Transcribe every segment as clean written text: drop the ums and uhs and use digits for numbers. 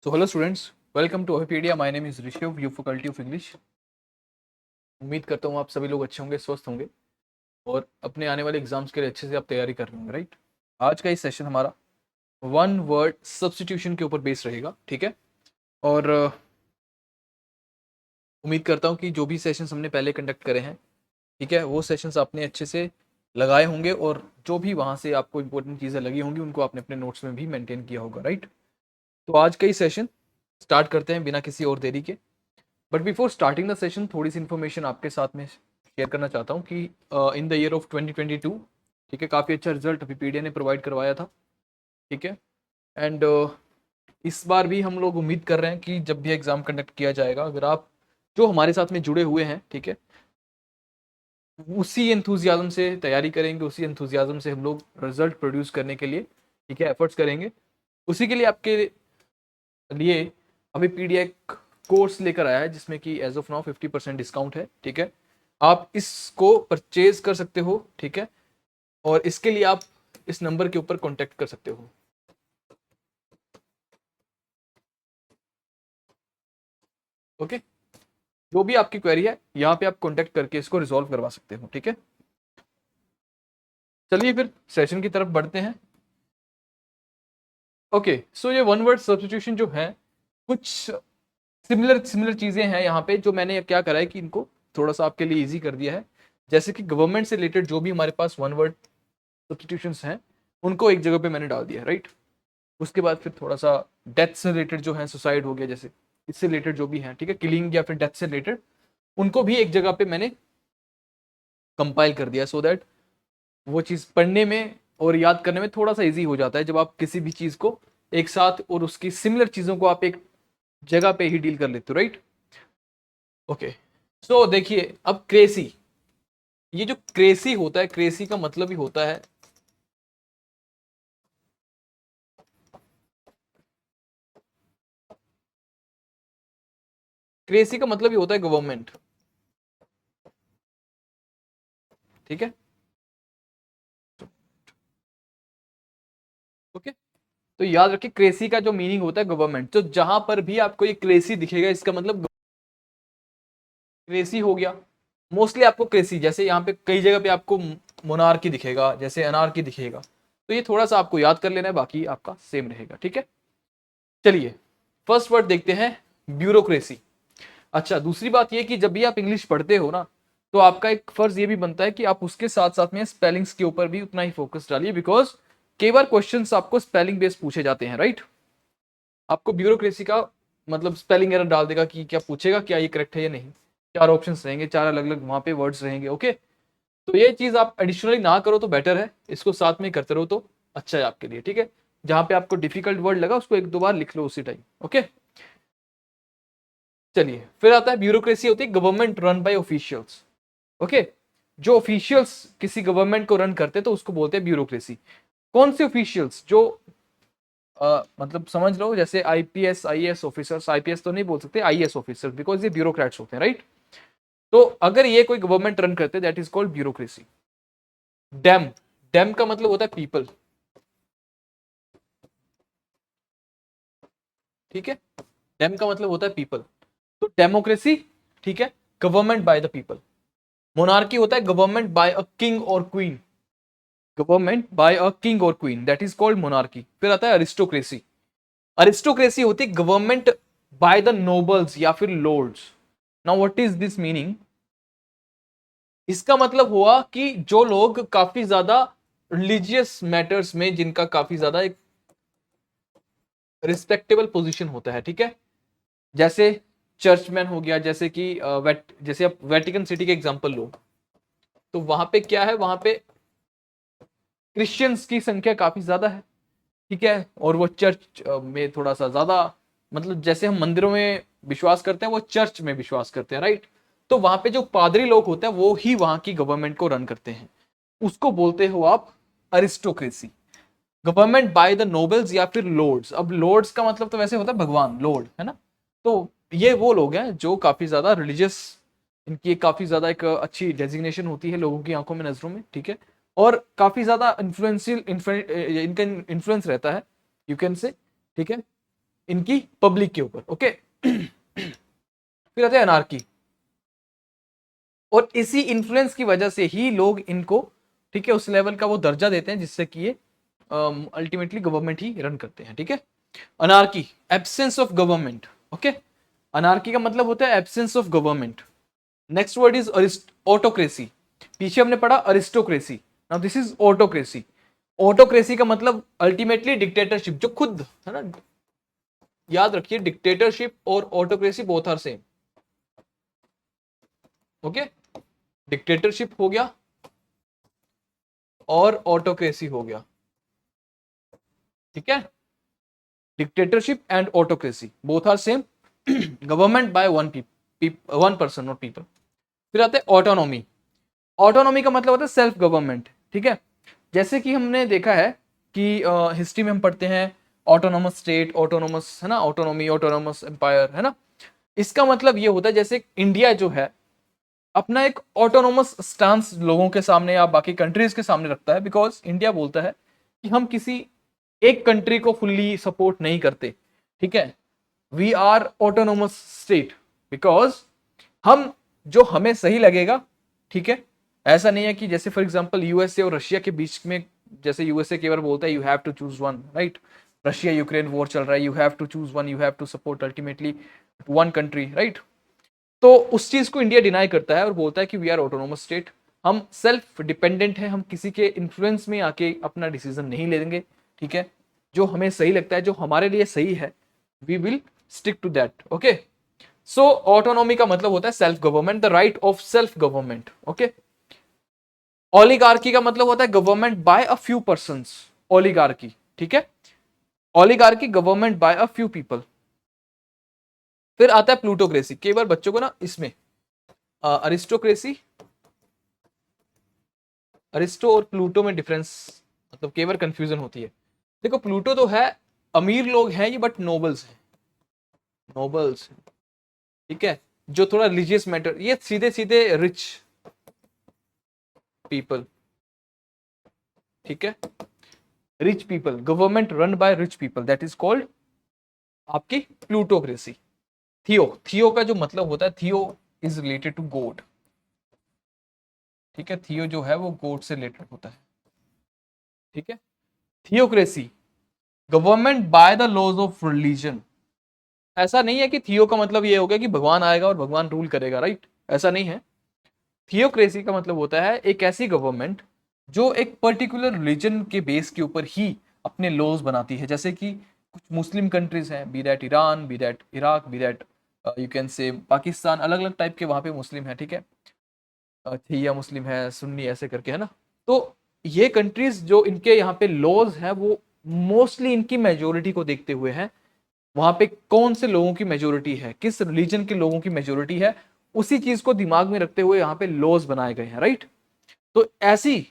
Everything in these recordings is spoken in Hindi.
So hello students, welcome to Wikipedia. My name is Rishabh, you faculty of English. उम्मीद करता हूँ आप सभी लोग अच्छे होंगे, स्वस्थ होंगे और अपने आने वाले एग्जाम्स के लिए अच्छे से आप तैयारी कर रहे होंगे, राइट। आज का ये सेशन हमारा वन वर्ड सब्स्टिट्यूशन के ऊपर बेस रहेगा, ठीक है। और उम्मीद करता हूँ कि जो भी सेशंस हमने पहले कंडक्ट करे हैं, ठीक है, वो सेशंस आपने अच्छे से लगाए होंगे और जो भी वहाँ से आपको इंपॉर्टेंट चीज़ें लगी होंगी उनको आपने अपने नोट्स में भी मेंटेन किया होगा, राइट। तो आज का ये सेशन स्टार्ट करते हैं बिना किसी और देरी के। But before starting the session थोड़ी सी इन्फॉर्मेशन आपके साथ में शेयर करना चाहता हूँ कि इन द ईयर ऑफ 2022, ठीक है, काफ़ी अच्छा रिजल्ट विकिपीडिया ने प्रोवाइड करवाया था, ठीक है। एंड इस बार भी हम लोग उम्मीद कर रहे हैं कि जब भी एग्ज़ाम कंडक्ट किया जाएगा, अगर आप जो हमारे साथ में जुड़े हुए हैं, ठीक है, उसी एंथुजियाज्म से तैयारी करेंगे, उसी एंथुजियाज्म से हम लोग रिजल्ट प्रोड्यूस करने के लिए, ठीक है, एफर्ट्स करेंगे। उसी के लिए आपके लिए अभी पीडीएफ कोर्स लेकर आया है जिसमें कि एज ऑफ नाउ 50% डिस्काउंट है, ठीक है। आप इसको परचेज कर सकते हो, ठीक है, और इसके लिए आप इस नंबर के ऊपर कांटेक्ट कर सकते हो, ओके। जो भी आपकी क्वेरी है यहाँ पे आप कांटेक्ट करके इसको रिजॉल्व करवा सकते हो, ठीक है। चलिए फिर सेशन की तरफ बढ़ते हैं। ओके, सो ये वन वर्ड सब्स्टिट्यूशन जो है, कुछ सिमिलर चीजें हैं यहाँ पे जो मैंने क्या करा है कि इनको थोड़ा सा आपके लिए इजी कर दिया है। जैसे कि गवर्नमेंट से रिलेटेड जो भी हमारे पास वन वर्ड सब्स्टिट्यूशंस हैं उनको एक जगह पे मैंने डाल दिया, राइट। उसके बाद फिर थोड़ा सा डेथ से रिलेटेड जो है, सुसाइड हो गया जैसे, इससे रिलेटेड जो भी है, ठीक है, किलिंग या फिर डेथ से रिलेटेड, उनको भी एक जगह पे मैंने कंपाइल कर दिया सो दैट वो चीज़ पढ़ने में और याद करने में थोड़ा सा इजी हो जाता है जब आप किसी भी चीज़ को एक साथ और उसकी सिमिलर चीज़ों को आप एक जगह पे ही डील कर लेते हो, राइट। ओके, सो देखिए अब क्रेसी, ये जो क्रेसी होता है, क्रेसी का मतलब ही होता है क्रेसी का मतलब ही होता है गवर्नमेंट, ठीक है, ओके। तो याद रखिए क्रेसी का जो मीनिंग होता है गवर्नमेंट, तो जहां पर भी आपको ये क्रेसी दिखेगा इसका मतलब क्रेसी हो गया। मोस्टली आपको क्रेसी, जैसे यहाँ पे कई जगह पे आपको मोनार्की दिखेगा, जैसे अनार्की दिखेगा, तो ये थोड़ा सा आपको याद कर लेना है, बाकी आपका सेम रहेगा, ठीक है। चलिए फर्स्ट वर्ड देखते हैं, ब्यूरोक्रेसी। अच्छा, दूसरी बात ये कि जब भी आप इंग्लिश पढ़ते हो ना, तो आपका एक फर्ज ये भी बनता है कि आप उसके साथ साथ में स्पेलिंग्स के ऊपर भी उतना ही फोकस डालिए, बिकॉज कई बार क्वेश्चंस आपको स्पेलिंग बेस्ड पूछे जाते हैं, राइट। आपको ब्यूरोक्रेसी का मतलब स्पेलिंग एरर डाल देगा कि क्या पूछेगा, क्या ये करेक्ट है या नहीं। चार ऑप्शंस रहेंगे, चार अलग अलग वहां पे वर्ड्स रहेंगे, ओके। तो ये चीज आप एडिशनली ना करो तो बेटर है, इसको साथ में करते रहो तो अच्छा है आपके लिए, ठीक है। जहां पे आपको डिफिकल्ट वर्ड लगा उसको एक दो बार लिख लो उसी टाइम, ओके। चलिए फिर आता है ब्यूरोक्रेसी होती है government run by officials, okay. जो ऑफिशियल्स किसी गवर्नमेंट को रन करते हैं तो उसको बोलते हैं ब्यूरोक्रेसी। कौन से ऑफिशियल्स, जो मतलब समझ लो जैसे आईपीएस आईएएस ऑफिसर्स, आईपीएस तो नहीं बोल सकते, आईएएस ऑफिसर, बिकॉज ये ब्यूरोक्रेट्स होते हैं, राइट। तो अगर ये कोई गवर्नमेंट रन करते हैं that is called bureaucracy. Dem, dem का मतलब होता है पीपल, ठीक है, डेम का मतलब होता है पीपल। तो डेमोक्रेसी, ठीक है, government by the people. Monarchy होता है गवर्नमेंट बाय अ किंग और queen, government by a king और queen, that is called monarchy. फिर आता है अरिस्टोक्रेसी, अरिस्टोक्रेसी होती है गवर्नमेंट बाय द नोबल्स या फिर lords. Now what is this meaning, इसका मतलब हुआ कि जो लोग काफी ज्यादा रिलीजियस मैटर्स में, जिनका काफी ज्यादा एक रिस्पेक्टेबल पोजीशन होता है, ठीक है, जैसे चर्चमैन हो गया, जैसे कि जैसे आप वेटिकन सिटी के एग्जांपल लो, तो वहां पे क्या है, वहां पे क्रिश्चियंस की संख्या काफी ज्यादा है, ठीक है, और वो चर्च में थोड़ा सा ज्यादा, मतलब जैसे हम मंदिरों में विश्वास करते हैं वो चर्च में विश्वास करते हैं, राइट। तो वहां पे जो पादरी लोग होते हैं वो ही वहां की गवर्नमेंट को रन करते हैं, उसको बोलते हो आप aristocracy. Government by the nobles या फिर लॉर्ड्स, अब लॉर्ड्स का मतलब तो वैसे होता है भगवान, लॉर्ड है ना। तो ये वो लोग हैं जो काफी ज्यादा रिलीजियस, इनकी एक काफी ज्यादा एक अच्छी डेजिग्नेशन होती है लोगों की आंखों में, नजरों में, ठीक है, और काफी ज्यादा इन्फ्लुएंशियल इनका इन्फ्लुएंस रहता है, यू कैन से, ठीक है, इनकी पब्लिक के ऊपर। ओके फिर आते हैं अनार्की, और इसी इन्फ्लुएंस की वजह से ही लोग इनको, ठीक है, उस लेवल का वो दर्जा देते हैं जिससे कि ये अल्टीमेटली गवर्नमेंट ही रन करते हैं। ठीक है, anarchy, absence of government. Okay, anarchy का मतलब होता है absence of government. Next word is autocracy. पीछे हमने पढ़ा aristocracy, now this is autocracy. Autocracy का मतलब अल्टीमेटली डिक्टेटरशिप, जो खुद है ना, याद रखिए डिक्टेटरशिप और autocracy both are same. Okay, dictatorship हो गया और ऑटोक्रेसी हो गया। ठीक है, dictatorship and autocracy both are same, government by one person not people. फिर आते हैं ऑटोनॉमी। ऑटोनॉमी का मतलब होता है सेल्फ गवर्नमेंट। ठीक है, जैसे कि हमने देखा है कि हिस्ट्री में हम पढ़ते हैं ऑटोनोमस स्टेट, ऑटोनोमस, है ना, ऑटोनॉमी, ऑटोनोमस एम्पायर, है ना। इसका मतलब ये होता है जैसे इंडिया जो है अपना एक ऑटोनोमस स्टांस लोगों के सामने या बाकी कंट्रीज के सामने रखता है, बिकॉज इंडिया बोलता है कि हम किसी एक कंट्री को फुल्ली सपोर्ट नहीं करते। ठीक है, we are autonomous state because हम, जो हमें सही लगेगा, ठीक है, ऐसा नहीं है कि जैसे फॉर एग्जांपल यूएसए और रशिया के बीच में, जैसे यूएसए केवल बोलता है you have to choose one, right, Russia Ukraine war चल रहा है, you have to choose one, you have to support ultimately one country, right. तो उस चीज को इंडिया डिनाई करता है और बोलता है कि वी आर ऑटोनोमस स्टेट, हम सेल्फ डिपेंडेंट है, हम किसी के इन्फ्लुएंस में आके अपना डिसीजन नहीं लेंगे। ठीक है, जो हमें सही लगता है, जो हमारे लिए सही है, we will stick to that. Okay, so autonomy का मतलब होता है self government, the right of self government. Okay, oligarchy का मतलब होता है government by a few persons, oligarchy. ठीक है, oligarchy government by a few people. फिर आता है प्लूटोक्रेसी। कई बार बच्चों को ना इसमें अरिस्टोक्रेसी, अरिस्टो और प्लूटो में डिफरेंस, मतलब कई बार कंफ्यूजन होती है। देखो प्लूटो तो है, अमीर लोग हैं ये, बट नोबल्स हैं, नोबल्स। ठीक है, जो थोड़ा रिलीजियस मैटर, ये सीधे सीधे रिच पीपल। ठीक है, rich people, government run by rich people, that is called आपकी प्लूटोक्रेसी। थियो, थियो का जो मतलब होता है, थियो इज रिलेटेड टू गॉड। ठीक है, थियो जो है वो गॉड से रिलेटेड होता है। ठीक है, theocracy, government by the laws of religion. ऐसा नहीं है कि थियो का मतलब ये हो गया कि भगवान आएगा और भगवान रूल करेगा, राइट, ऐसा नहीं है। थियोक्रेसी का मतलब होता है एक ऐसी गवर्नमेंट जो एक पर्टिकुलर रिलीजन के बेस के ऊपर ही अपने लॉज बनाती है। जैसे कि कुछ मुस्लिम कंट्रीज हैं, be that Iran, be that Iraq, be that you can say Pakistan, अलग अलग टाइप के वहां पे मुस्लिम है। ठीक है, शिया मुस्लिम है, सुन्नी, ऐसे करके, है ना। तो ये कंट्रीज जो इनके यहाँ पे लॉज है वो मोस्टली इनकी मेजोरिटी को देखते हुए हैं, वहां पे कौन से लोगों की मेजोरिटी है, किस रिलीजन के लोगों की मेजोरिटी है, उसी चीज को दिमाग में रखते हुए यहाँ पे लॉज बनाए गए हैं, राइट। तो ऐसी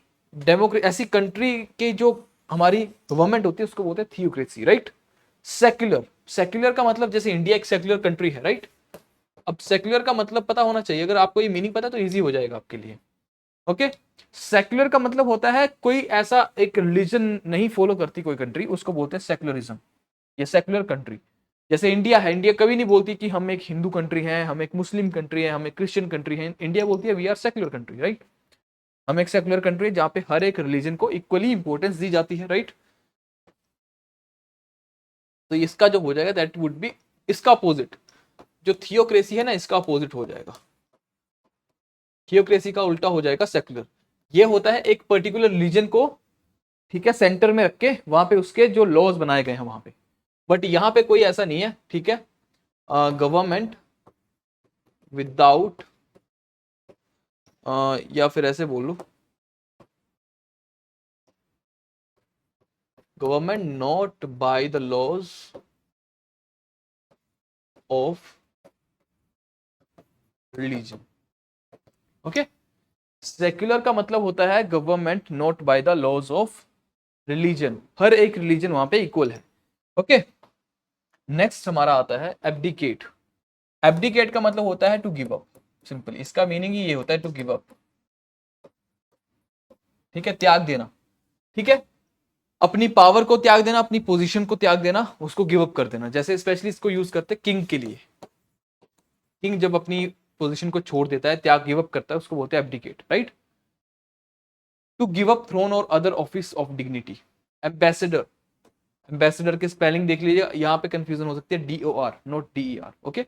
ऐसी कंट्री के जो हमारी गवर्नमेंट होती है उसको बोलते हैं थियोक्रेसी, राइट। सेक्युलर, सेक्युलर का मतलब जैसे इंडिया एक सेक्युलर कंट्री है, राइट। अब सेक्युलर का मतलब पता होना चाहिए, अगर आपको ये मीनिंग पता तो इजी हो जाएगा आपके लिए। ओके, सेक्युलर का मतलब होता है कोई ऐसा एक रिलीजन नहीं फॉलो करती कोई कंट्री, उसको बोलते हैं सेक्युलरिज्म, ये सेक्युलर कंट्री। जैसे इंडिया है, इंडिया कभी नहीं बोलती कि हम एक हिंदू कंट्री है, हम एक मुस्लिम कंट्री है, हम एक क्रिश्चियन कंट्री है। इंडिया बोलती है we are secular country, right. हम एक सेक्युलर कंट्री है जहां पे हर एक रिलीजन को इक्वली इंपॉर्टेंस दी जाती है, राइट। तो इसका जो हो जाएगा दैट वुड बी, इसका अपोजिट जो थियोक्रेसी है ना, इसका अपोजिट हो जाएगा। थियोक्रेसी का उल्टा हो जाएगा सेक्युलर। ये होता है एक पर्टिकुलर रिलीजन को, ठीक है, सेंटर में रख के वहां पे उसके जो लॉज बनाए गए हैं वहां पे। बट यहाँ पे कोई ऐसा नहीं है, ठीक है, गवर्नमेंट विदाउट, या फिर ऐसे बोल लो, government not by the laws of religion. Okay, secular का मतलब होता है government not by the laws of religion, हर एक रिलीजन वहां पे इक्वल है। ओके, नेक्स्ट हमारा आता है एब्डिकेट। एब्डिकेट का मतलब होता है टू गिव अप, सिंपल इसका मीनिंग ही ये होता है, टू गिव अप। ठीक है, त्याग देना। ठीक है, अपनी पावर को त्याग देना, अपनी पोजीशन को त्याग देना, उसको गिव अप कर देना। जैसे स्पेशली इसको यूज करते हैं किंग के लिए। किंग जब अपनी पोजीशन को छोड़ देता है, त्याग गिव अप करता है, उसको बोलते हैं abdicate, right. To give up throne और other office of dignity. Ambassador, ambassador के स्पेलिंग देख लीजिए, यहां पे कंफ्यूजन हो सकती है, DOR not DER, okay.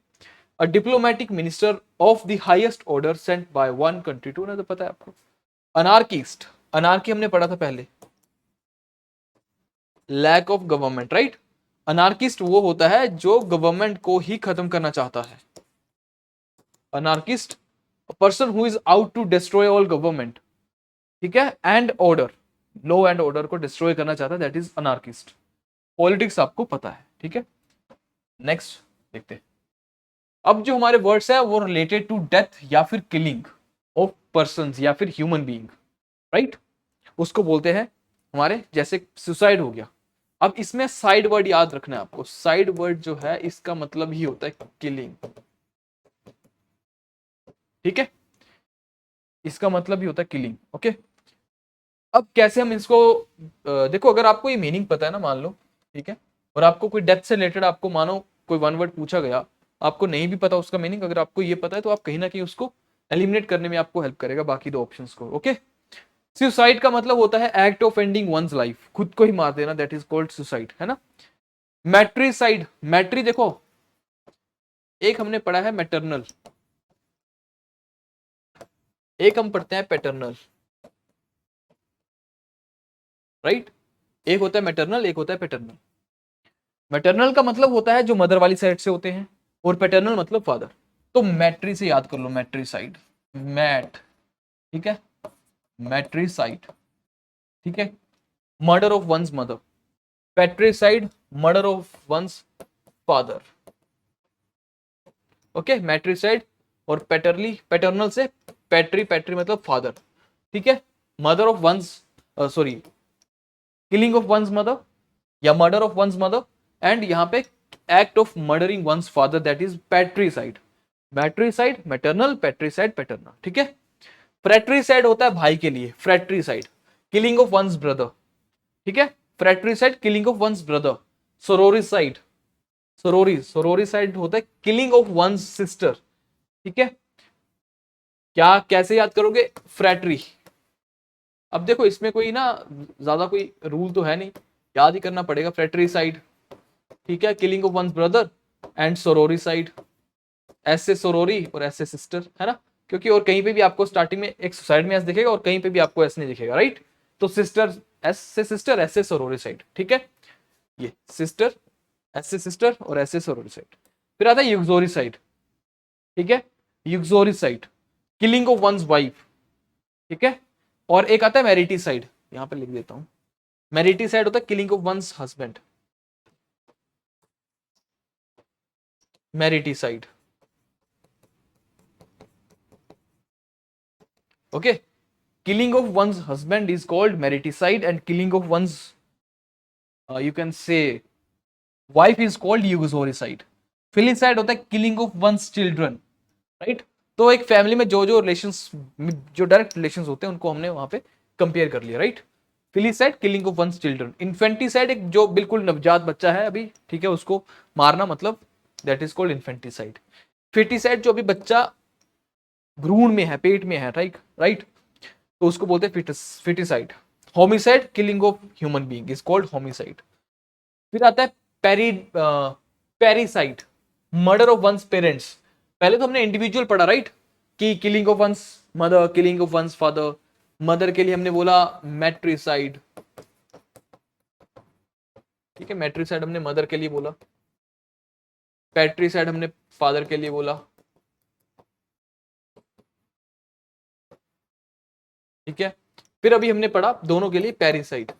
A diplomatic minister of the highest order sent by one country to another, पता है आपको। अनार्किस्ट, अनार्की हमने पढ़ा था पहले, lack of government, right. Anarchist वो होता है जो गवर्नमेंट को ही खत्म करना चाहता है। Anarchist, person who is out to destroy all government, ठीक है, and order, law and order को डिस्ट्रॉय करना चाहता है, दैट इज अनार्किस्ट। पॉलिटिक्स आपको पता है, ठीक है। नेक्स्ट देखते हैं। अब जो हमारे वर्ड्स है वो रिलेटेड टू डेथ या फिर किलिंग ऑफ पर्सन या फिर ह्यूमन बीइंग, राइट। उसको बोलते हैं हमारे, जैसे सुसाइड हो गया। अब इसमें साइड वर्ड याद रखना है आपको। साइड वर्ड जो है इसका मतलब ही होता है किलिंग, ठीक है, इसका मतलब ही होता है किलिंग, ओके। अब कैसे हम इसको देखो, अगर आपको ये मीनिंग पता है ना, मान लो, ठीक है, और आपको कोई डेथ से रिलेटेड आपको मानो कोई वन वर्ड पूछा गया, आपको नहीं भी पता उसका मीनिंग, अगर आपको ये पता है तो आप कहीं ना कहीं उसको एलिमिनेट करने में आपको हेल्प करेगा बाकी दो ऑप्शंस को, ओके। सुसाइड का मतलब होता है act of ending one's life, खुद को ही मार देना, दैट इज कॉल्ड सुसाइड, है ना। मैट्रीसाइड, मैट्री देखो, एक हमने पढ़ा है मैटरनल, एक हम पढ़ते हैं पैटर्नल, राइट। एक होता है मैटरनल, एक होता है पैटर्नल। मैटरनल का मतलब होता है जो मदर वाली साइड से होते हैं, और पैटर्नल मतलब फादर। तो मैट्री से याद कर लो, मैट्रीसाइड, मैट, ठीक है, मैट्रीसाइड, ठीक है, murder of one's mother. Patricide, murder of one's father, okay. Matricide और पैटर्ली, पैटर्नल से पैट्री, पैट्री मतलब फादर, ठीक है। Mother of one's, sorry, killing of one's mother या murder of one's mother, and यहां पे act of murdering one's father, that is patricide. Matricide maternal, patricide paternal, ठीक है। फ्रैट्रीसाइड होता है भाई के लिए, fratricide, killing of one's brother, ठीक है। Fratricide, killing of one's brother. Sororicide, sororicide होता है किलिंग ऑफ वंस सिस्टर, ठीक है। क्या कैसे याद करोगे, फ्रैट्री। अब देखो इसमें कोई ना ज्यादा कोई रूल तो है नहीं, याद ही करना पड़ेगा। फ्रैट्रीसाइड, ठीक है, killing of one's brother, and sororicide, ऐसे सोरोरी और ऐसे सिस्टर, है ना। क्योंकि और कहीं पे भी आपको स्टार्टिंग में एक सुसाइड में एस दिखेगा और कहीं पे भी आपको एस नहीं दिखेगा, राइट। तो सिस्टर, एस से सिस्टर, ऐसे सोरोरिसाइड, ठीक है। ये सिस्टर, ऐसे सिस्टर और ऐसे सोरोरिसाइड। फिर आता है यूक्सोरिसाइड, ठीक है, यूक्सोरिसाइड, किलिंग ऑफ वंस वाइफ, ठीक है। और एक आता है मैरिटीसाइड, यहां पे लिख देता हूं, मैरिटीसाइड होता है killing of one's husband, mariticide, okay. Killing of one's husband is called mariticide, and killing of one's, you can say, wife is called uxoricide. Filicide होता है killing of one's children, right? तो एक फैमिली में जो जो रिलेशंस, जो डायरेक्ट रिलेशंस होते हैं उनको हमने वहां पे कंपेयर कर लिया, right. Filicide, killing of one's children. Infanticide, एक जो बिल्कुल नवजात बच्चा है अभी, ठीक है, उसको मारना, मतलब that is called infanticide. Foeticide, जो अभी बच्चा भ्रूण में है, पेट में है, राइट राइट, तो उसको बोलते हैं foeticide. Homicide, killing of human being, is called homicide. फिर आता है parricide, murder of one's parents. पहले तो हमने इंडिविजुअल पढ़ा, राइट, कि killing of one's mother, killing of one's father. Mother के लिए हमने बोला मैट्रिसाइड, ठीक है, मैट्रिसाइड हमने मदर के लिए बोला। पैट्रिसाइड हमने फादर के लिए बोला, ठीक है। फिर अभी हमने पढ़ा दोनों के लिए पेरिसाइड,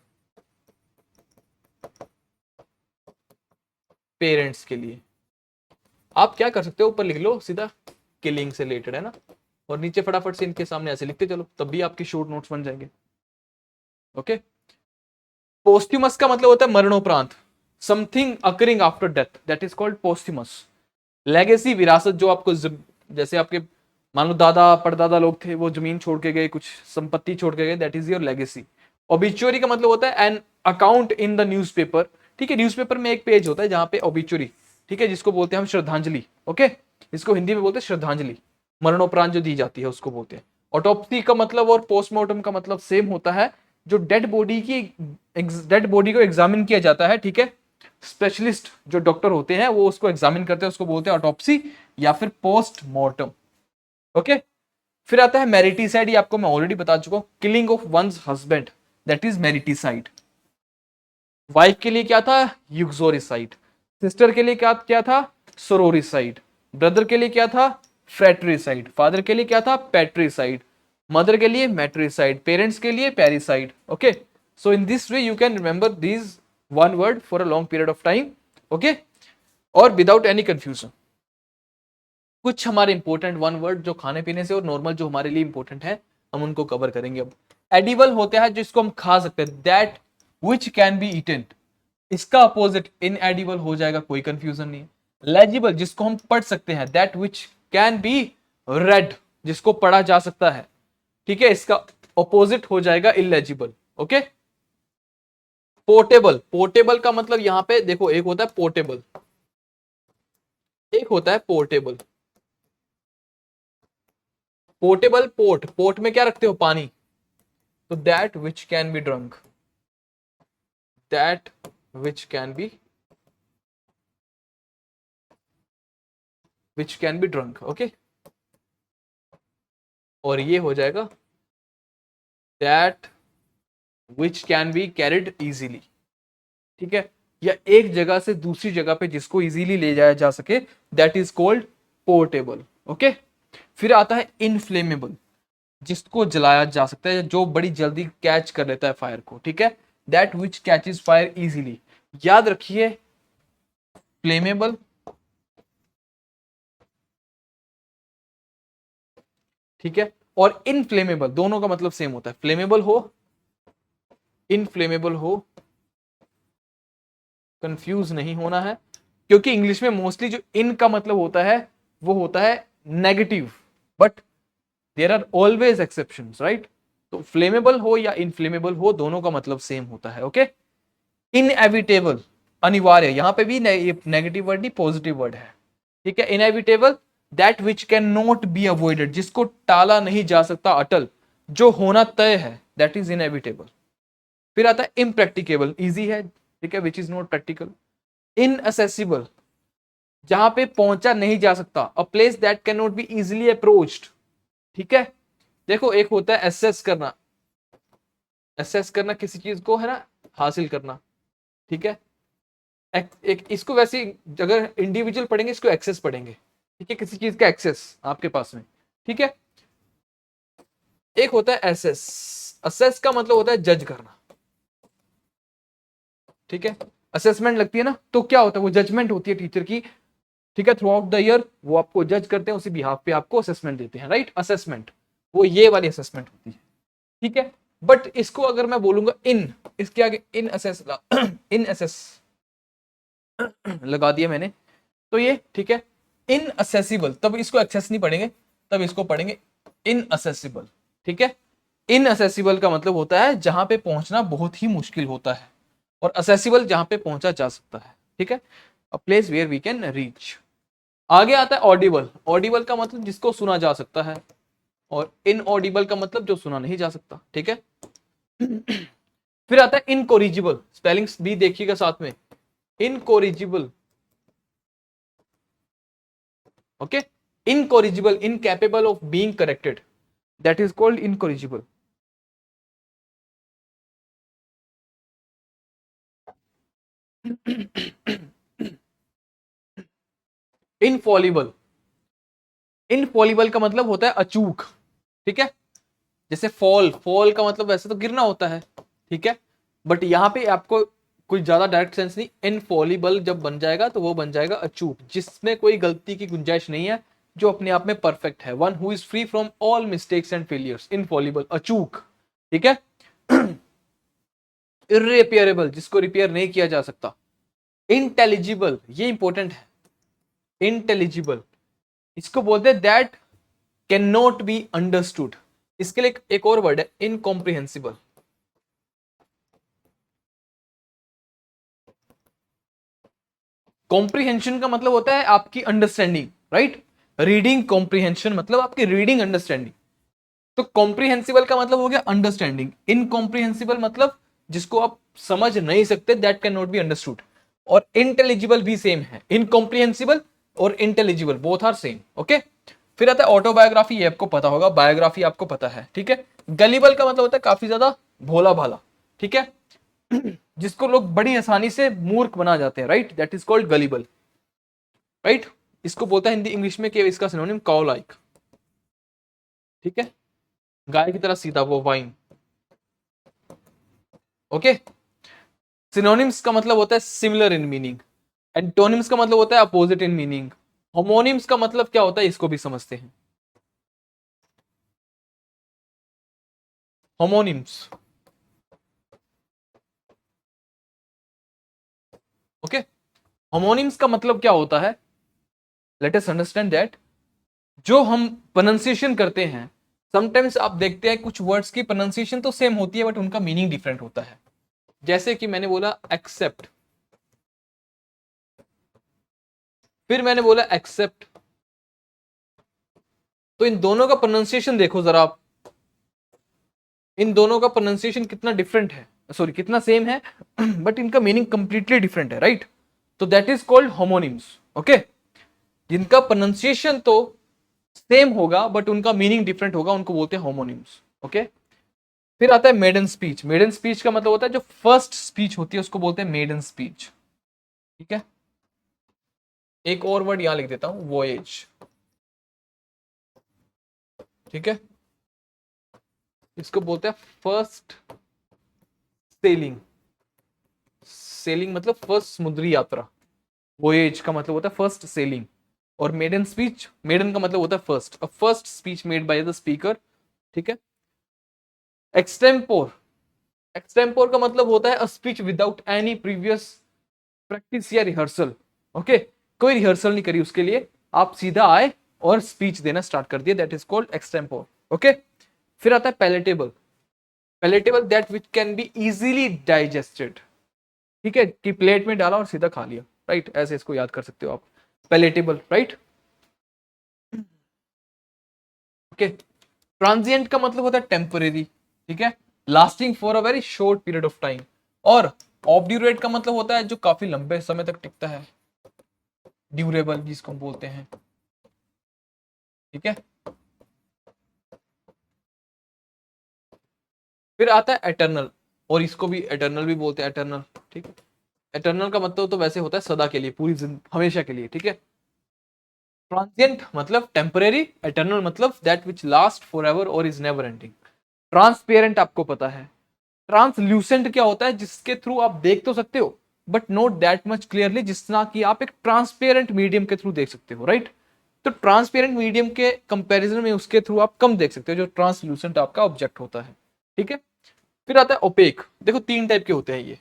पेरेंट्स के लिए। आप क्या कर सकते हो, ऊपर लिख लो सीधा, किलिंग से रिलेटेड, है ना, और नीचे फटाफट से इनके सामने ऐसे लिखते चलो, तब भी आपके शॉर्ट नोट्स बन जाएंगे, ओके। पोस्ट्यूमस का मतलब होता है मरणोपरांत, something occurring after death, that is called posthumous. Legacy, विरासत, जो आपको जैसे आपके मान लो दादा परदादा लोग थे, वो जमीन छोड़ के गए, कुछ संपत्ति छोड़ के गए, दैट इज योर लेगेसी। ओबिचुअरी का मतलब होता है an account in the newspaper, ठीक है। न्यूज़पेपर में एक पेज होता है जहां पे ओबिचुअरी, ठीक है, जिसको बोलते हैं हम श्रद्धांजलि, ओके, इसको हिंदी में बोलते हैं श्रद्धांजलि, मरणोपरांत जो दी जाती है उसको बोलते हैं। ऑटोप्सी का मतलब और पोस्टमार्टम का मतलब सेम होता है, जो डेड बॉडी को एग्जामिन किया जाता है, ठीक है। स्पेशलिस्ट जो डॉक्टर होते हैं वो उसको एग्जामिन करते हैं, उसको बोलते हैं ऑटोप्सी या फिर पोस्टमार्टम, ओके। फिर आता है मेरिटिसाइड, ये आपको मैं ऑलरेडी बता चुका हूं, killing of one's husband, that is mariticide. Wife के लिए क्या था, यूक्सोरिसाइड। सिस्टर के लिए क्या क्या था, सोरोरिसाइड। ब्रदर के लिए क्या था, फ्रेट्रिसाइड। फादर के लिए क्या था, पैट्रिसाइड। मदर के लिए मैट्रिसाइड। पेरेंट्स के लिए parricide, okay. So in this way you can remember this one word for a long period of time, okay, और विदाउट एनी कंफ्यूजन। कुछ हमारे इंपॉर्टेंट वन वर्ड जो खाने पीने से और नॉर्मल जो हमारे लिए इंपॉर्टेंट है, हम उनको कवर करेंगे अब। एडिबल होते हैं जिसको हम खा सकते हैं, that which can be eaten. इसका अपोजिट इनएडिबल हो जाएगा, कोई कंफ्यूजन नहीं है। लेजिबल, जिसको हम पढ़ सकते हैं, that which can B red, जिसको पढ़ा जा सकता है, ठीक है। इसका अपोजिट हो जाएगा इलेजिबल, ओके। पोर्टेबल, पोर्टेबल का मतलब यहां पे देखो, एक होता है पोर्टेबल, एक होता है पोर्टेबल। पोर्टेबल, पोर्ट, पोर्ट में क्या रखते हो, पानी, तो that which can B drunk, that which can B, which can B drunk, okay. और ये हो जाएगा that which can be carried easily, ठीक है, या एक जगह से दूसरी जगह पे जिसको इजीली ले जाया जा सके, that is called portable, okay. फिर आता है इनफ्लेमेबल, जिसको जलाया जा सकता है, जो बड़ी जल्दी कैच कर लेता है फायर को, ठीक है, that which catches fire easily. याद रखिए, फ्लेमेबल, ठीक है, और इनफ्लेमेबल, दोनों का मतलब सेम होता है। फ्लेमेबल हो, इनफ्लेमेबल हो, कंफ्यूज नहीं होना है, क्योंकि इंग्लिश में मोस्टली जो इन का मतलब होता है वो होता है negative, but there are always exceptions, right. तो फ्लेमेबल हो या इनफ्लेमेबल हो, दोनों का मतलब सेम होता है, ओके। इनएविटेबल, अनिवार्य, यहां पे भी नेगेटिव वर्ड नहीं, पॉजिटिव वर्ड है, ठीक है। Inevitable, that which can not be avoided, जिसको टाला नहीं जा सकता, अटल, जो होना तय है, दैट इज इनएविटेबल। फिर आता है इम्प्रैक्टिकेबल, इजी है, ठीक है, which is not practical. Inaccessible, जहां पे पहुंचा नहीं जा सकता, a place that can not be easily approached, ठीक है। देखो, एक होता है एसेस करना, एसेस करना किसी चीज को, है ना, हासिल करना, ठीक है। एक इसको वैसे अगर इंडिविजुअल पढ़ेंगे, इसको एक्सेस पढ़ेंगे, ठीक है, किसी चीज का एक्सेस आपके पास में, ठीक है। एक होता है एसेस, असेस का मतलब होता है जज करना, ठीक है। असेसमेंट लगती है ना, तो क्या होता है, वो जजमेंट होती है टीचर की, ठीक है, थ्रू आउट द ईयर वो आपको जज करते हैं, उसी बिहाफ पे आपको असेसमेंट देते हैं, राइट। असेसमेंट, वो ये वाली असेसमेंट होती है, ठीक है। बट इसको अगर मैं बोलूंगा इन, इसके आगे इन असेस इन असेस लगा दिया मैंने, तो ये ठीक है। इन असेसिबल, तब इसको एक्सेस नहीं पढ़ेंगे, तब इसको पढ़ेंगे इन असेसिबल, ठीक है। इन असेसिबल का मतलब होता है जहां पे पहुंचना बहुत ही मुश्किल होता है, और असेसिबल जहां पे पहुंचा जा सकता है, ठीक है, a place where we can reach. आगे आता है ऑडिबल, ऑडिबल का मतलब जिसको सुना जा सकता है, और इनऑडिबल का मतलब जो सुना नहीं जा सकता, ठीक है। फिर आता है इनकोरिजिबल, स्पेलिंग्स भी देखिएगा साथ में, incorrigible, okay. Incorrigible, incapable of being corrected, that is called incorrigible. Infallible, infallible का मतलब होता है अचूक, ठीक है। जैसे फॉल, फॉल का मतलब वैसे तो गिरना होता है, ठीक है, बट यहां पे आपको कुछ ज्यादा डायरेक्ट सेंस नहीं, इनफॉलिबल जब बन जाएगा तो वो बन जाएगा अचूक, जिसमें कोई गलती की गुंजाइश नहीं है, जो अपने आप में परफेक्ट है, one who is free from all mistakes and failures, Infallible, अचूक, ठीक है। इर्रिपेयरेबल, जिसको रिपेयर नहीं किया जा सकता। इंटेलिजिबल, ये इंपॉर्टेंट है, इंटेलिजिबल, इसको बोलते हैं that can not be understood. इसके लिए एक और वर्ड है, इनकॉम्प्रिहेंसिबल, कॉम्प्रीहेंशन का मतलब होता है आपकी अंडरस्टैंडिंग, राइट। रीडिंग कॉम्प्रीहेंशन मतलब आपकी रीडिंग अंडरस्टैंडिंग। तो कॉम्प्रीहेंसिबल का मतलब हो गया अंडरस्टैंडिंग, इनकॉम्प्रीहेंसिबल मतलब जिसको आप समझ नहीं सकते, that can not be understood. और इंटेलिजिबल भी सेम है, इनकॉम्प्रीहेंसिबल और intelligible both are same, okay. फिर आता है ऑटोबायोग्राफी, ये आपको पता होगा, बायोग्राफी आपको पता है, ठीक है। गलिबल का मतलब होता है काफी ज्यादा भोला भाला, ठीक है, जिसको लोग बड़ी आसानी से मूर्ख बना जाते हैं, right, that is called gullible, right. इसको बोलता है हिंदी इंग्लिश में कि इसका सिनोनिम काउ लाइक, ठीक है, गाय की तरह सीधा, वो वाइन, ओके। सिनोनिम्स का मतलब होता है सिमिलर इन मीनिंग, एंटोनिम्स का मतलब होता है अपोजिट इन मीनिंग, होमोनिम्स का मतलब क्या होता है इसको भी समझते हैं। Homonyms, okay. होमोनिम्स का मतलब क्या होता है, लेट अस अंडरस्टैंड दैट। जो हम प्रोनाउंसिएशन करते हैं, समटाइम्स आप देखते हैं कुछ वर्ड्स की प्रोनाउंसिएशन तो सेम होती है बट उनका मीनिंग डिफरेंट होता है। जैसे कि मैंने बोला एक्सेप्ट, फिर मैंने बोला एक्सेप्ट, तो इन दोनों का प्रोनाउंसिएशन देखो जरा आप, इन दोनों का प्रोनाउंसिएशन कितना डिफरेंट है, सॉरी कितना सेम है, बट इनका मीनिंग कंप्लीटली डिफरेंट है, राइट। तो that is called homonyms, okay. जिनका प्रोनाउंसिएशन तो सेम होगा बट उनका मीनिंग डिफरेंट होगा, उनको बोलते हैं होमोनिम्स, ओके। फिर आता है मेडन स्पीच। मेडन स्पीच का मतलब होता है जो फर्स्ट स्पीच होती है उसको बोलते हैं मेडन स्पीच, ठीक है। एक और वर्ड यहां लिख देता हूं, वॉयेज, ठीक है। इसको बोलते हैं फर्स्ट सेलिंग। सेलिंग मतलब फर्स्ट समुद्री यात्रा, वॉयेज का मतलब होता है फर्स्ट सेलिंग। और मेडन स्पीच, मेडन का मतलब होता है first, a first speech made by the speaker, ठीक है। एक्सटेम्पोर, एक्सटेम्पोर का मतलब होता है a speech without any previous practice या रिहर्सल, ओके। कोई रिहर्सल नहीं करी उसके लिए, आप सीधा आए और स्पीच देना स्टार्ट कर दिया, that is called extempore, okay. फिर आता है palatable. Palatable that which can be easily digested, ठीक है, कि प्लेट में डाला और सीधा खा लिया, राइट, ऐसे इसको याद कर सकते हो आप, पैलेटेबल, राइट, ओके। ट्रांजिएंट का मतलब होता है टेम्परेरी, ठीक है, lasting for a very short period of time. और ऑब्ड्यूरेट का मतलब होता है जो काफी लंबे समय तक टिकता है, ड्यूरेबल जिसको हम बोलते हैं, ठीक है। फिर आता है एटर्नल, और इसको भी एटर्नल भी बोलते हैं, एटर्नल, ठीक है। एटर्नल का मतलब तो वैसे होता है सदा के लिए, पूरी हमेशा के लिए, ठीक है। ट्रांजिएंट मतलब टेम्परेरी, एटर्नल मतलब that which last for ever और इज नेवर एंडिंग। ट्रांसपेरेंट आपको पता है। ट्रांसल्यूसेंट क्या होता है, जिसके थ्रू आप देख तो सकते हो but not that much clearly, जितना कि आप एक ट्रांसपेरेंट मीडियम के थ्रू देख सकते हो, राइट। तो ट्रांसपेरेंट मीडियम के कंपैरिजन में उसके थ्रू आप कम देख सकते हो जो ट्रांसल्यूसेंट आपका ऑब्जेक्ट होता है, ठीक है। फिर आता है ओपेक। देखो तीन टाइप के होते हैं ये,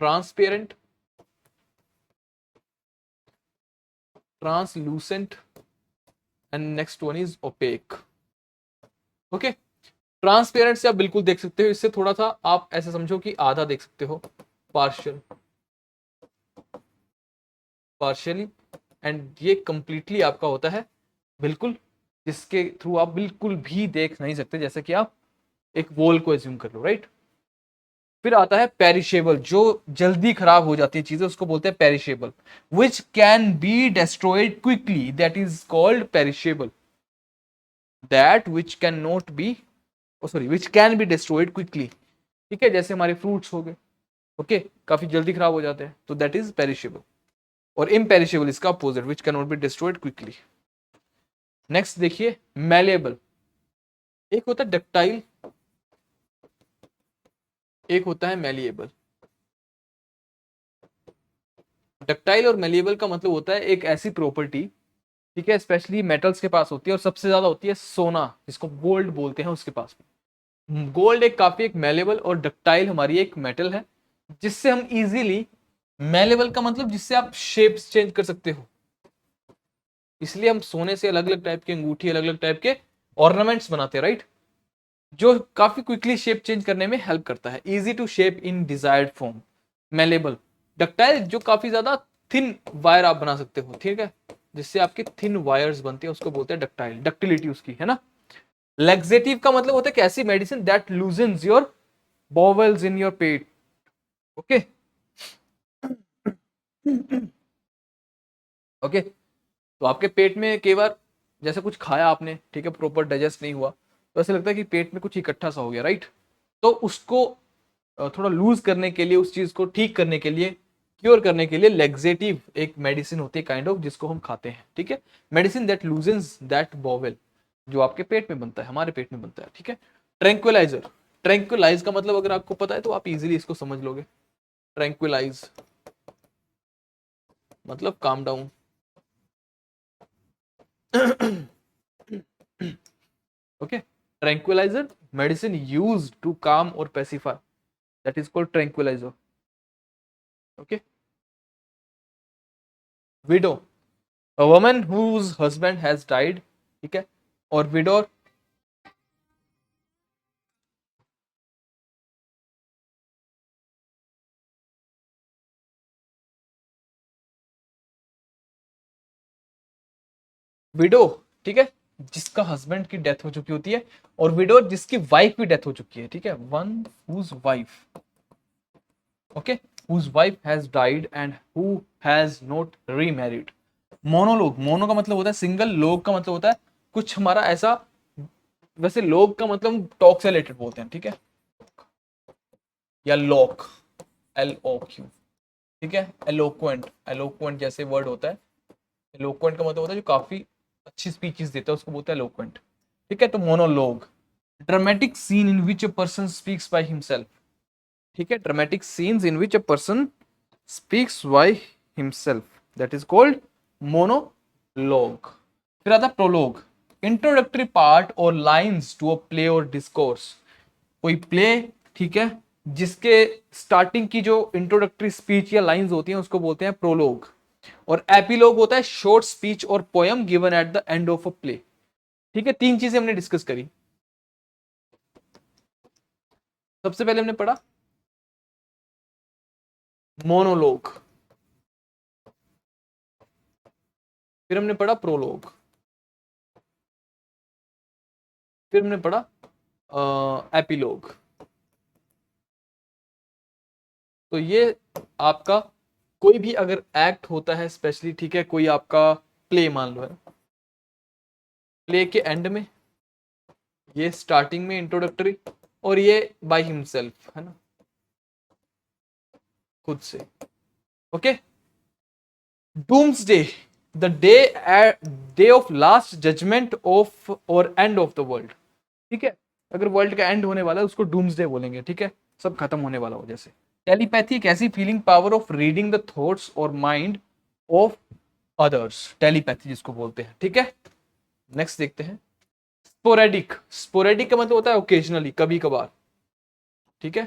transparent, translucent and next one is opaque, okay. Transparent से आप बिल्कुल देख सकते हो, इससे थोड़ा सा आप ऐसे समझो कि आधा देख सकते हो, पार्शियल, पार्शियली, एंड ये कंप्लीटली आपका होता है बिल्कुल, जिसके थ्रू आप बिल्कुल भी देख नहीं सकते, जैसे कि आप एक वॉल को एज्यूम कर लो, राइट। फिर आता है पेरिशेबल, जो जल्दी खराब हो जाती है चीजें उसको बोलते हैं perishable, which can be destroyed quickly, that is called perishable. That which can not B, sorry, which can be destroyed quickly, ठीक है, जैसे हमारे फ्रूट्स हो गए, ओके, काफी जल्दी खराब हो जाते हैं, तो दैट इज पेरिशेबल। और इम्पेरिशेबल इसका opposite, which can not be destroyed quickly. Next देखिए मैलेबल। एक होता है डक्टाइल, एक होता है मैलिएबल। डक्टाइल और मैलिएबल का मतलब होता है एक ऐसी प्रॉपर्टी, ठीक है, स्पेशली मेटल्स के पास होती है और सबसे ज्यादा होती है सोना, जिसको गोल्ड बोलते हैं, उसके पास। गोल्ड एक काफी एक मैलेबल और डक्टाइल हमारी एक मेटल है, जिससे हम इजीली, मैलेबल का मतलब जिससे आप शेप्स चेंज कर सकते हो, इसलिए हम सोने से अलग अलग टाइप की अंगूठी, अलग अलग टाइप के ऑर्नामेंट्स बनाते हैं, राइट, जो काफी क्विकली शेप चेंज करने में हेल्प करता है, easy to shape in desired form. Malleable, ductile जो काफी ज्यादा थिन वायर आप बना सकते हो, ठीक है, जिससे आपके थिन वायर्स बनते हैं उसको बोलते हैं डक्टाइल, डक्टिलिटी उसकी है ना। लैक्सेटिव का मतलब होता है कि ऐसी medicine that loosens your bowels in your पेट, ओके ओके। तो आपके पेट में कई बार जैसे कुछ खाया आपने, ठीक है, प्रॉपर डाइजेस्ट नहीं हुआ, तो ऐसा लगता है कि पेट में कुछ इकट्ठा सा हो गया, राइट। तो उसको थोड़ा लूज करने के लिए, उस चीज को ठीक करने के लिए, क्योर करने के लिए लेग्जेटिव एक मेडिसिन होती है काइंड ऑफ, जिसको हम खाते हैं, ठीक है। Medicine that loosens that bowel, जो आपके पेट में बनता है, हमारे पेट में बनता है, ठीक है। ट्रैंक्विलाइजर, ट्रैंक्विलाइज का मतलब अगर आपको पता है तो आप इजीली इसको समझ लोगे। ट्रैंक्विलाइज मतलब calm down okay. Tranquiliser medicine used to calm और pacify, that is called tranquiliser, okay. Widow, a woman whose husband has died, ठीक है। और विडोर, विडो, ठीक है, जिसका हस्बैंड की डेथ हो चुकी होती है, और विडोर जिसकी वाइफ की डेथ हो चुकी है, ठीक है, one whose wife, okay, whose wife has died and who has not remarried. Monologue, mono का मतलब होता है सिंगल, लोग का मतलब होता है कुछ हमारा ऐसा, वैसे लोग का मतलब टॉक से रिलेटेड बोलते हैं, ठीक है, या लॉक, एल ओ क्यू, ठीक है। एलोक्वेंट, एलोक्वेंट जैसे वर्ड होता है, एलोक्वेंट का मतलब होता है जो काफी अच्छी स्पीचेस देता है, उसको बोलता है एलोक्वेंट, ठीक है। तो monologue, dramatic seen in which a person speaks by himself, ठीक है, dramatic scenes in which a person speaks by himself, that is called monologue. फिर आता है प्रोलॉग, इंट्रोडक्टरी पार्ट और लाइंस टू अ प्ले और डिस्कोर्स, कोई प्ले, ठीक है, जिसके स्टार्टिंग की जो इंट्रोडक्टरी स्पीच या लाइंस होती हैं उसको बोलते हैं प्रोलोग। और एपिलोग होता है शॉर्ट स्पीच और poem given at the end of a play, ठीक है। तीन चीजें हमने डिस्कस करी। सबसे पहले हमने पढ़ा मोनोलोग, फिर हमने पढ़ा प्रोलोग, फिर हमने पढ़ा एपिलोग। तो ये आपका कोई भी अगर एक्ट होता है स्पेशली, ठीक है, कोई आपका प्ले मान लो है, प्ले के एंड में, ये स्टार्टिंग में इंट्रोडक्टरी, और ये बाय हिमसेल्फ, है ना, खुद से, okay. Doomsday, the day of last judgement of or end of the world, ठीक है। अगर वर्ल्ड का एंड होने वाला है उसको डूम्सडे बोलेंगे, ठीक है, सब खत्म होने वाला हो जैसे। टेलीपैथी एक ऐसी feeling power of reading the thoughts और माइंड ऑफ अदर्स, टेलीपैथी जिसको बोलते हैं, ठीक है। नेक्स्ट देखते हैं स्पोरेडिक, स्पोरेडिक का मतलब होता है ओकेजनली, कभी कभार, ठीक है।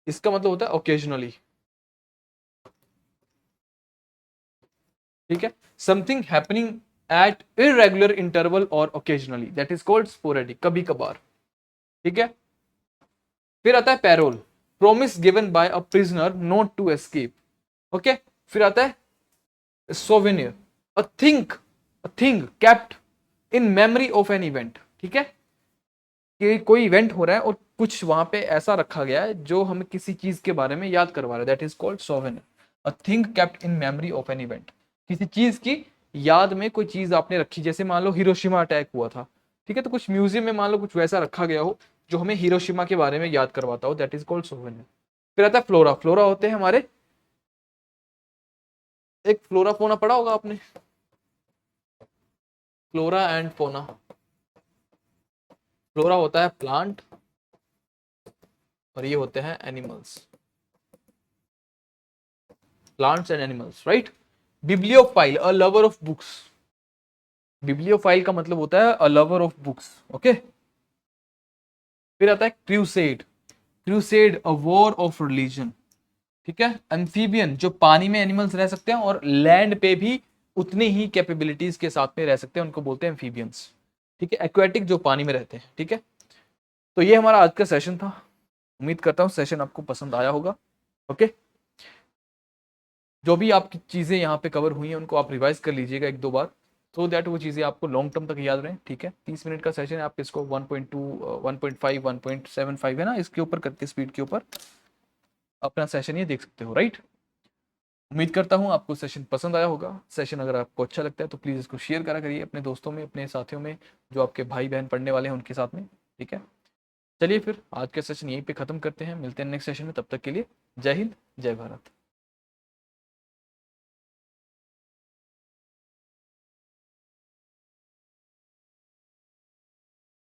इसका मतलब होता है ओकेजनली, ठीक है, something happening at irregular interval और occasionally, that is called sporadic, कभी कभार, ठीक है। फिर आता है parole, promise given by a prisoner not to escape, okay. फिर आता है souvenir, a thing, a thing kept in memory of an event, ठीक है, कि कोई इवेंट हो रहा है और कुछ वहां पे ऐसा रखा गया है जो हमें किसी चीज के बारे में याद करवा रहा है, that is called souvenir, a thing kept in memory of an event, किसी चीज की याद में कोई चीज आपने रखी, जैसे मान लो हिरोशिमा अटैक हुआ था, ठीक है, तो कुछ म्यूजियम में मान लो कुछ वैसा रखा गया हो जो हमें हिरोशिमा के बारे में याद करवाता हो, दैट इज कॉल्ड सोवेनियर। फिर आता है फ्लोरा, फ्लोरा होते हैं हमारे, एक फ्लोरा फोना पढ़ा होगा आपने, फ्लोरा एंड फोना। फ्लोरा होता है प्लांट, और ये होते हैं animals, plants and animals, right. Bibliophile, a lover of books, bibliophile का मतलब होता है a lover of books, okay. फिर आता है crusade, crusade a war of religion, ठीक है। एम्फीबियन, जो पानी में एनिमल्स रह सकते हैं और लैंड पे भी उतने ही कैपेबिलिटीज के साथ में रह सकते हैं, उनको बोलते हैं एम्फीबियंस। ठीक है, एक्वेटिक जो पानी में रहते हैं। ठीक है, तो ये हमारा आज का सेशन था। उम्मीद करता हूँ सेशन आपको पसंद आया होगा। ओके, जो भी आपकी चीज़ें यहाँ पे कवर हुई हैं उनको आप रिवाइज कर लीजिएगा एक दो बार, सो दैट वो चीज़ें आपको लॉन्ग टर्म तक याद रहें। ठीक है, 30 मिनट का सेशन है, आप इसको 1.2 1.5 1.75 है ना, इसके ऊपर करके स्पीड के ऊपर अपना सेशन ये देख सकते हो। राइट, उम्मीद करता हूँ आपको सेशन पसंद आया होगा। सेशन अगर आपको अच्छा लगता है तो प्लीज़ इसको शेयर करा करिए अपने दोस्तों में, अपने साथियों में, जो आपके भाई बहन पढ़ने वाले हैं उनके साथ में। ठीक है, चलिए फिर आज का सेशन यहीं पे ख़त्म करते हैं, मिलते हैं नेक्स्ट सेशन में, तब तक के लिए जय हिंद जय भारत।